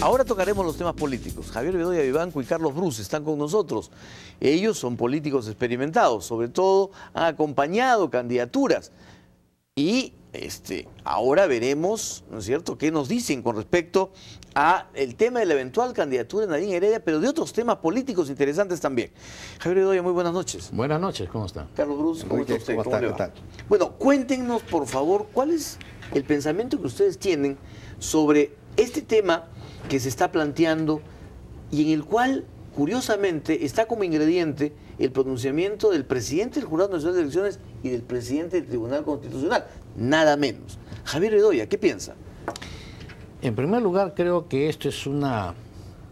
Ahora tocaremos los temas políticos. Javier Bedoya Vivanco y Carlos Bruce están con nosotros. Ellos son políticos experimentados, sobre todo han acompañado candidaturas. Y ahora veremos, ¿no es cierto?, qué nos dicen con respecto a el tema de la eventual candidatura de Nadine Heredia, pero de otros temas políticos interesantes también. Javier Bedoya, muy buenas noches. Buenas noches, ¿cómo está? Carlos Bruce, ¿cómo está usted? ¿Cómo le va? Bueno, cuéntenos, por favor, cuál es el pensamiento que ustedes tienen sobre este tema que se está planteando y en el cual, curiosamente, está como ingrediente el pronunciamiento del presidente del Jurado Nacional de Elecciones y del presidente del Tribunal Constitucional, nada menos. Javier Bedoya, ¿qué piensa? En primer lugar, creo que esto es una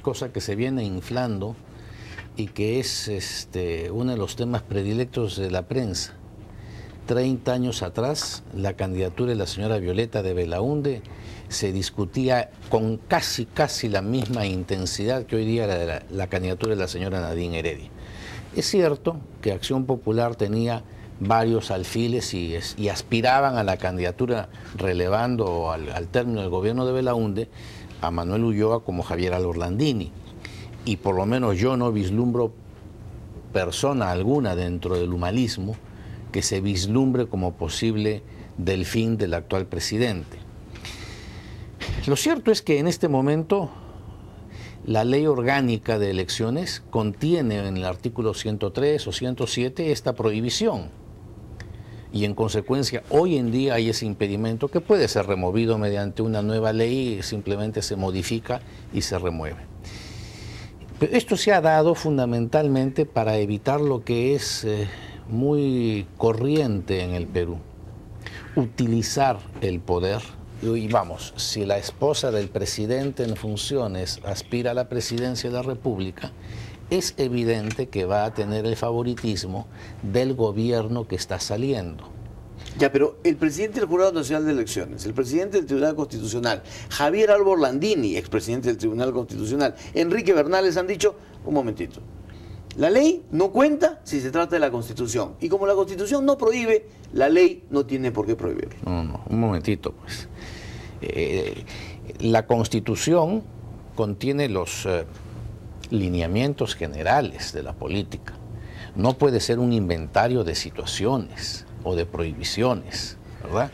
cosa que se viene inflando y que es uno de los temas predilectos de la prensa. 30 años atrás, la candidatura de la señora Violeta de Belaúnde se discutía con casi la misma intensidad que hoy día la candidatura de la señora Nadine Heredia. Es cierto que Acción Popular tenía varios alfiles y aspiraban a la candidatura relevando al término del gobierno de Belaúnde a Manuel Ulloa como Javier Álvaro Landini. Y por lo menos yo no vislumbro persona alguna dentro del humanismo que se vislumbre como posible delfín del actual presidente. Lo cierto es que en este momento la ley orgánica de elecciones contiene en el artículo 103 o 107 esta prohibición y en consecuencia hoy en día hay ese impedimento que puede ser removido mediante una nueva ley, simplemente se modifica y se remueve. Pero esto se ha dado fundamentalmente para evitar lo que es muy corriente en el Perú, utilizar el poder. Y vamos, si la esposa del presidente en funciones aspira a la presidencia de la República, es evidente que va a tener el favoritismo del gobierno que está saliendo. Ya, pero el presidente del Jurado Nacional de Elecciones, el presidente del Tribunal Constitucional, Javier Álvaro Landini, expresidente del Tribunal Constitucional, Enrique Bernales han dicho, un momentito, la ley no cuenta si se trata de la Constitución. Y como la Constitución no prohíbe, la ley no tiene por qué prohibirlo. No, un momentito, pues. La Constitución contiene los lineamientos generales de la política. No puede ser un inventario de situaciones o de prohibiciones, ¿verdad?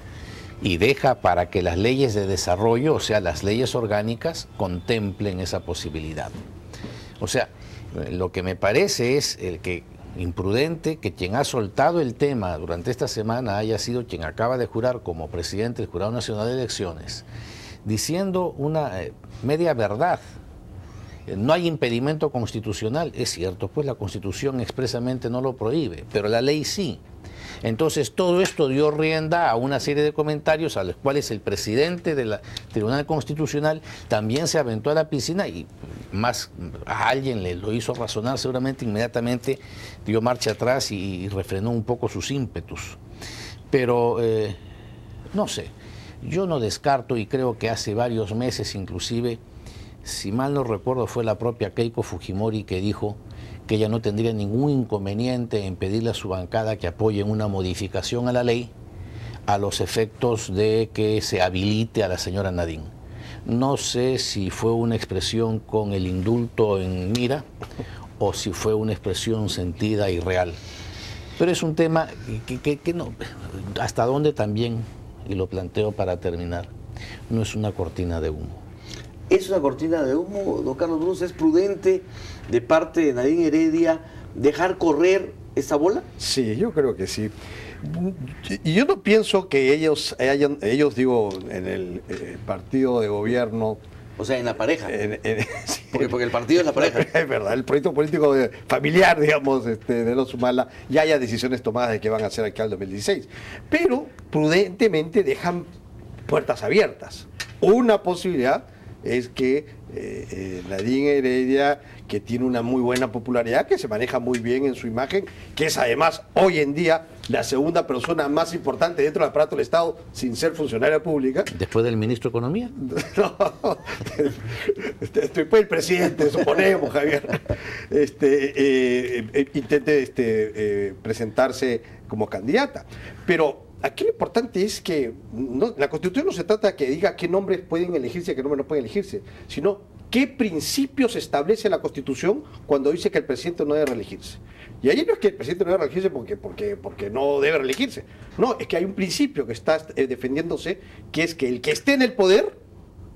Y deja para que las leyes de desarrollo, o sea, las leyes orgánicas, contemplen esa posibilidad. O sea, lo que me parece es imprudente que quien ha soltado el tema durante esta semana haya sido quien acaba de jurar como presidente del Jurado Nacional de Elecciones, diciendo una media verdad. No hay impedimento constitucional, es cierto, pues la Constitución expresamente no lo prohíbe, pero la ley sí. Entonces todo esto dio rienda a una serie de comentarios a los cuales el presidente del Tribunal Constitucional también se aventó a la piscina y más a alguien le lo hizo razonar, seguramente inmediatamente dio marcha atrás y refrenó un poco sus ímpetus. Pero no sé, yo no descarto y creo que hace varios meses inclusive, si mal no recuerdo fue la propia Keiko Fujimori que dijo que ella no tendría ningún inconveniente en pedirle a su bancada que apoyen una modificación a la ley a los efectos de que se habilite a la señora Nadine. No sé si fue una expresión con el indulto en mira o si fue una expresión sentida y real. Pero es un tema que no, hasta dónde también, y lo planteo para terminar, no es una cortina de humo. ¿Es una cortina de humo, don Carlos Bruce? ¿Es prudente de parte de Nadine Heredia dejar correr esta bola? Sí, yo creo que sí. Y yo no pienso que ellos digo, en el partido de gobierno... O sea, en la pareja. Sí. Porque el partido es la pareja. Es verdad, el proyecto político familiar, digamos, de los Humala, ya haya decisiones tomadas de qué van a hacer aquí al 2016. Pero prudentemente dejan puertas abiertas. Una posibilidad es que Nadine Heredia, que tiene una muy buena popularidad, que se maneja muy bien en su imagen, que es además hoy en día la segunda persona más importante dentro del aparato del Estado sin ser funcionaria pública. ¿Después del ministro de Economía? No, después el presidente, suponemos, Javier, intente presentarse como candidata. Pero aquí lo importante es que la Constitución no se trata de que diga qué nombres pueden elegirse y qué nombres no pueden elegirse, sino ¿qué principios establece la Constitución cuando dice que el presidente no debe reelegirse? Y ahí no es que el presidente no debe reelegirse porque no debe reelegirse. No, es que hay un principio que está defendiéndose, que es que el que esté en el poder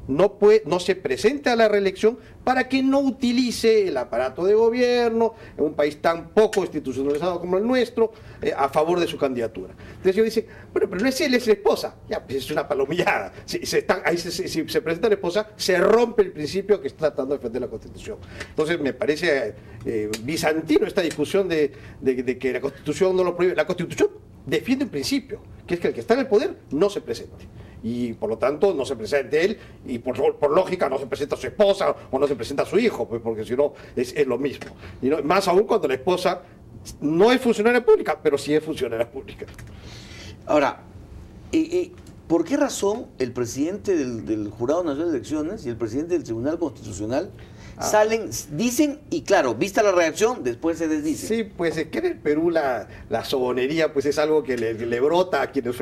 no se presente a la reelección para que no utilice el aparato de gobierno en un país tan poco institucionalizado como el nuestro a favor de su candidatura. Entonces ellos dicen, bueno, pero no es él, es la esposa. Ya, pues es una palomillada. Si se presenta la esposa, se rompe el principio que está tratando de defender la Constitución. Entonces me parece bizantino esta discusión de que la Constitución no lo prohíbe. La Constitución defiende un principio, que es que el que está en el poder no se presente. Y por lo tanto no se presente él, y por lógica no se presenta a su esposa o no se presenta a su hijo, pues porque si no es lo mismo. Y no, más aún cuando la esposa no es funcionaria pública, pero sí es funcionaria pública. Ahora, ¿por qué razón el presidente del Jurado Nacional de Elecciones y el presidente del Tribunal Constitucional salen, dicen, y claro, vista la reacción, después se desdicen? Sí, pues es que en el Perú la sobonería pues es algo que le brota a quienes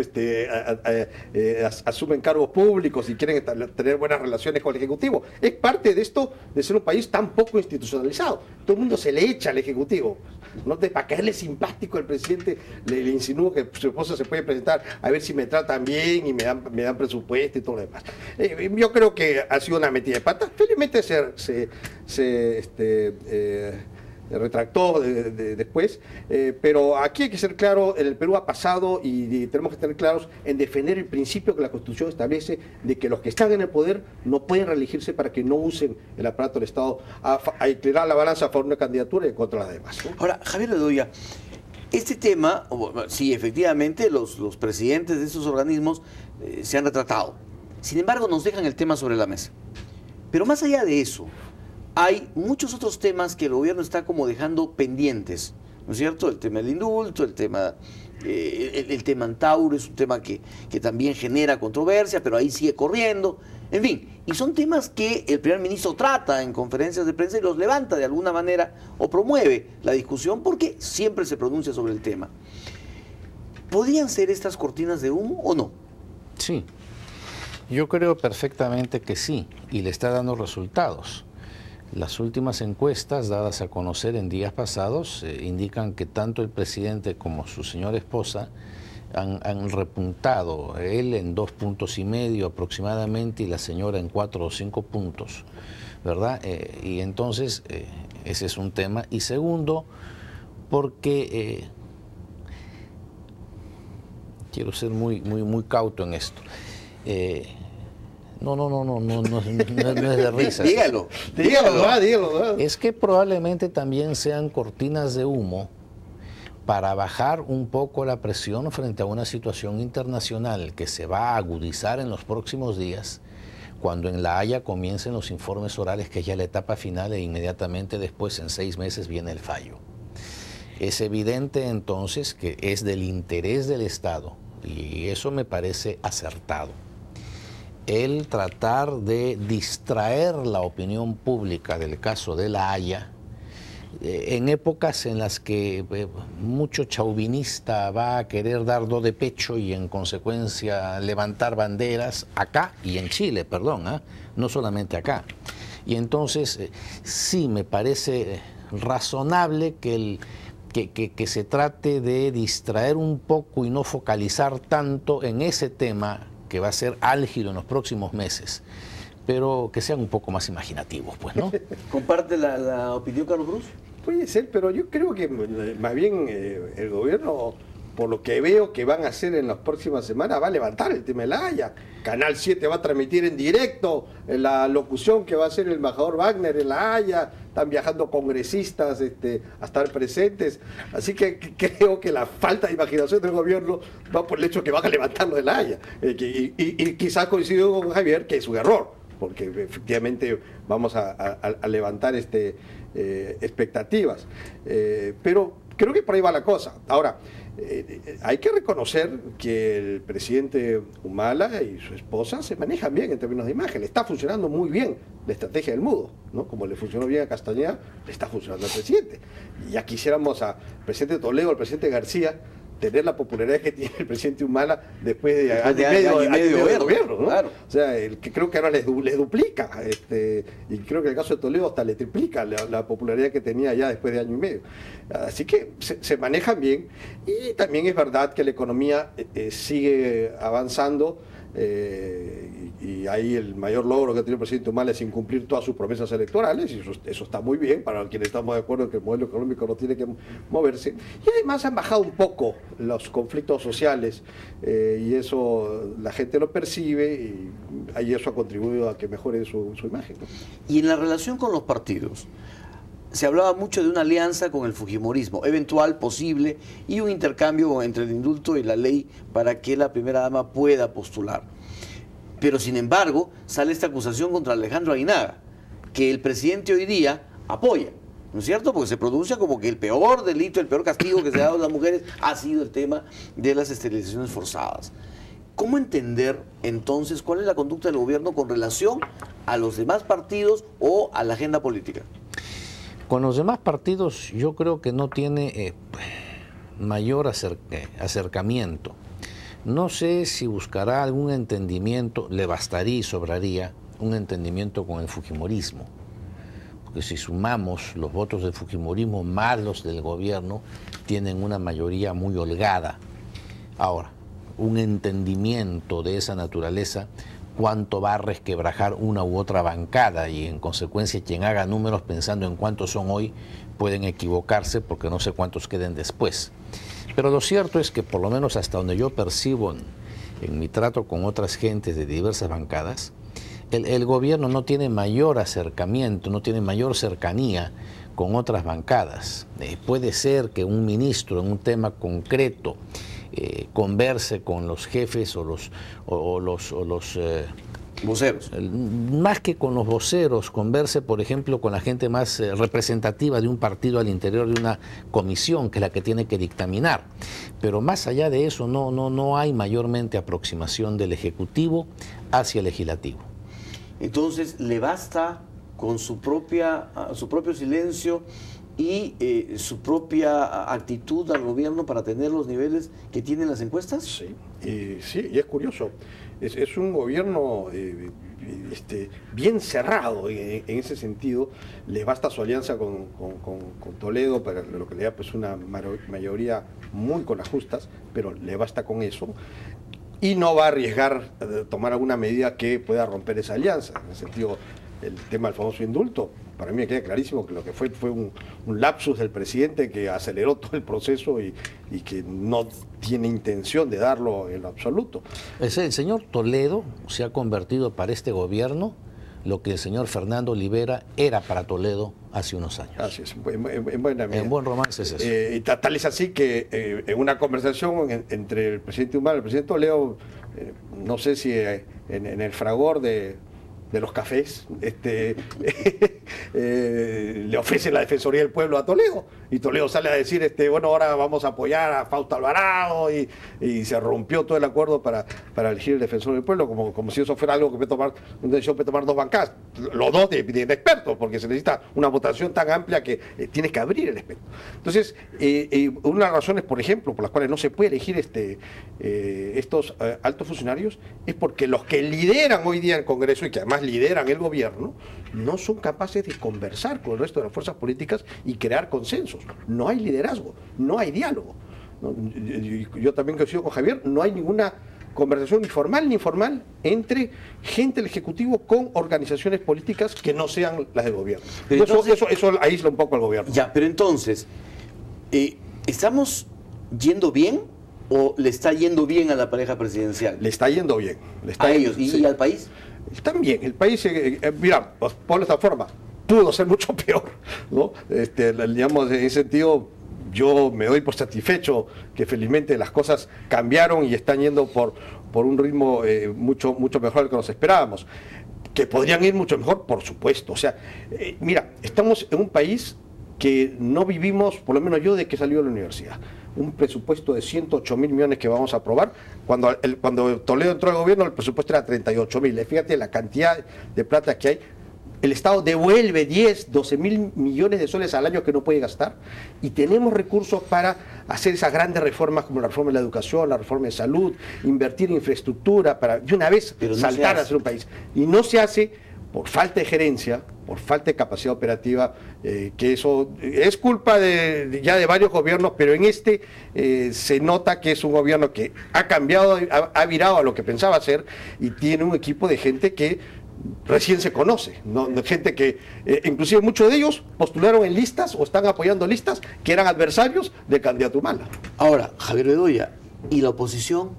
asumen cargos públicos y quieren tener buenas relaciones con el Ejecutivo. Es parte de esto de ser un país tan poco institucionalizado. Todo el mundo se le echa al Ejecutivo. ¿No? Para caerle simpático al presidente le insinúa que su esposa se puede presentar a ver si me tratan bien y me dan presupuesto y todo lo demás. Yo creo que ha sido una metida de pata. Felizmente se retractó después, pero aquí hay que ser claro, en el Perú ha pasado y tenemos que estar claros en defender el principio que la Constitución establece de que los que están en el poder no pueden reelegirse para que no usen el aparato del Estado a inclinar la balanza a favor de una candidatura y en contra de las demás, ¿no? Ahora, Javier Bedoya, este tema, sí, efectivamente, los presidentes de estos organismos se han retratado. Sin embargo, nos dejan el tema sobre la mesa. Pero más allá de eso, hay muchos otros temas que el gobierno está como dejando pendientes, ¿no es cierto? El tema del indulto, el tema Antauro es un tema que también genera controversia, pero ahí sigue corriendo. En fin, y son temas que el primer ministro trata en conferencias de prensa y los levanta de alguna manera o promueve la discusión porque siempre se pronuncia sobre el tema. ¿Podrían ser estas cortinas de humo o no? Sí, yo creo perfectamente que sí, y le está dando resultados. Las últimas encuestas dadas a conocer en días pasados indican que tanto el presidente como su señora esposa han repuntado, él en 2,5 puntos aproximadamente y la señora en 4 o 5 puntos, ¿verdad? Y entonces ese es un tema. Y segundo, porque quiero ser muy cauto en esto. No es de risa. Dígalo. Es que probablemente también sean cortinas de humo para bajar un poco la presión frente a una situación internacional que se va a agudizar en los próximos días, cuando en La Haya comiencen los informes orales, que es ya la etapa final, e inmediatamente después, en 6 meses, viene el fallo. Es evidente entonces que es del interés del Estado, y eso me parece acertado, el tratar de distraer la opinión pública del caso de La Haya en épocas en las que mucho chauvinista va a querer dar do de pecho y en consecuencia levantar banderas acá y en Chile, perdón, no solamente acá. Y entonces sí me parece razonable que se trate de distraer un poco y no focalizar tanto en ese tema que va a ser álgido en los próximos meses, pero que sean un poco más imaginativos, pues, ¿no? ¿Comparte la opinión, Carlos Cruz? Puede ser, pero yo creo que más bien el gobierno, por lo que veo que van a hacer en las próximas semanas, va a levantar el tema de La Haya. Canal 7 va a transmitir en directo la locución que va a hacer el embajador Wagner en La Haya. Están viajando congresistas a estar presentes. Así que creo que la falta de imaginación del gobierno va por el hecho que van a levantarlo de La Haya. Y quizás coincido con Javier que es un error, porque efectivamente vamos a levantar expectativas. Pero creo que por ahí va la cosa. Ahora, hay que reconocer que el presidente Humala y su esposa se manejan bien en términos de imagen. Le está funcionando muy bien la estrategia del mudo, ¿no? Como le funcionó bien a Castañeda, le está funcionando al presidente. Y ya quisiéramos al presidente Toledo, al presidente García, tener la popularidad que tiene el presidente Humala después de año y medio de gobierno, ¿no? claro. O sea, el que creo que ahora les duplica, y creo que en el caso de Toledo hasta le triplica la popularidad que tenía ya después de año y medio. Así que se manejan bien, y también es verdad que la economía sigue avanzando. Y ahí el mayor logro que ha tenido el presidente Humala es incumplir todas sus promesas electorales, y eso está muy bien para quienes estamos de acuerdo en que el modelo económico no tiene que moverse. Y además han bajado un poco los conflictos sociales, y eso la gente lo percibe, y ahí eso ha contribuido a que mejore su imagen, ¿no? Y en la relación con los partidos, se hablaba mucho de una alianza con el fujimorismo, eventual, posible, y un intercambio entre el indulto y la ley para que la primera dama pueda postular. Pero sin embargo, sale esta acusación contra Alejandro Aguinaga, que el presidente hoy día apoya, ¿no es cierto? Porque se pronuncia como que el peor delito, el peor castigo que se ha dado a las mujeres ha sido el tema de las esterilizaciones forzadas. ¿Cómo entender entonces cuál es la conducta del gobierno con relación a los demás partidos o a la agenda política? Con los demás partidos yo creo que no tiene mayor acercamiento. No sé si buscará algún entendimiento, le bastaría y sobraría un entendimiento con el fujimorismo. Porque si sumamos los votos del fujimorismo más los del gobierno, tienen una mayoría muy holgada. Ahora, un entendimiento de esa naturaleza, cuánto va a resquebrajar una u otra bancada, y en consecuencia quien haga números pensando en cuántos son hoy pueden equivocarse, porque no sé cuántos queden después. Pero lo cierto es que por lo menos hasta donde yo percibo en mi trato con otras gentes de diversas bancadas, el gobierno no tiene mayor acercamiento, no tiene mayor cercanía con otras bancadas. Puede ser que un ministro en un tema concreto converse con los jefes o los voceros. Más que con los voceros, converse, por ejemplo, con la gente más representativa de un partido al interior de una comisión, que es la que tiene que dictaminar. Pero más allá de eso, no hay mayormente aproximación del Ejecutivo hacia el Legislativo. Entonces, ¿le basta con su propio silencio y su propia actitud al gobierno para tener los niveles que tienen las encuestas? Sí, sí, y es curioso. Es un gobierno bien cerrado en ese sentido. Le basta su alianza con Toledo para lo que le da pues una mayoría muy con las justas, pero le basta con eso. Y no va a arriesgar tomar alguna medida que pueda romper esa alianza. En ese sentido, el tema del famoso indulto, para mí me queda clarísimo que lo que fue un lapsus del presidente que aceleró todo el proceso y que no tiene intención de darlo en lo absoluto. El señor Toledo se ha convertido para este gobierno lo que el señor Fernando Olivera era para Toledo hace unos años. Así es, en buen romance es eso. Y tal es así que en una conversación entre el presidente Humala y el presidente Toledo, no sé si en el fragor de los cafés, le ofrece la Defensoría del Pueblo a Toledo, y Toledo sale a decir, bueno, ahora vamos a apoyar a Fausto Alvarado, y se rompió todo el acuerdo para elegir el Defensor del Pueblo, como si eso fuera algo que una decisión puede tomar dos bancadas, los dos de expertos, porque se necesita una votación tan amplia que tienes que abrir el espectro. Entonces, una de las razones, por ejemplo, por las cuales no se puede elegir estos altos funcionarios, es porque los que lideran hoy día el Congreso, y que además lideran el gobierno, no son capaces de conversar con el resto de las fuerzas políticas y crear consensos. No hay liderazgo, no hay diálogo. Yo también coincido con Javier, no hay ninguna conversación ni formal ni informal entre gente del Ejecutivo con organizaciones políticas que no sean las del gobierno. Pero eso aísla un poco al gobierno. Ya, pero entonces, ¿estamos yendo bien o le está yendo bien a la pareja presidencial? Le está yendo bien. ¿A ellos? ¿Y al país? También, el país, mira, por esta forma, pudo ser mucho peor, ¿no? Digamos, en ese sentido, yo me doy por satisfecho que felizmente las cosas cambiaron y están yendo por un ritmo mucho mejor del que nos esperábamos. Que podrían ir mucho mejor, por supuesto. O sea, mira, estamos en un país que no vivimos, por lo menos yo, de que salió de la universidad. Un presupuesto de 108.000 millones que vamos a aprobar. Cuando Toledo entró al gobierno, el presupuesto era 38.000. Fíjate la cantidad de plata que hay. el Estado devuelve 10, 12 mil millones de soles al año que no puede gastar, y tenemos recursos para hacer esas grandes reformas como la reforma de la educación, la reforma de salud, invertir en infraestructura para de una vez saltar a ser un país. Y no se hace por falta de gerencia, por falta de capacidad operativa, que eso es culpa ya de varios gobiernos, pero en se nota que es un gobierno que ha cambiado, ha virado a lo que pensaba hacer, y tiene un equipo de gente que recién se conoce, ¿no? Gente que, inclusive muchos de ellos postularon en listas o están apoyando listas que eran adversarios del candidato Humala. Ahora, Javier Bedoya, ¿y la oposición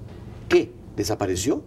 qué? ¿Desapareció?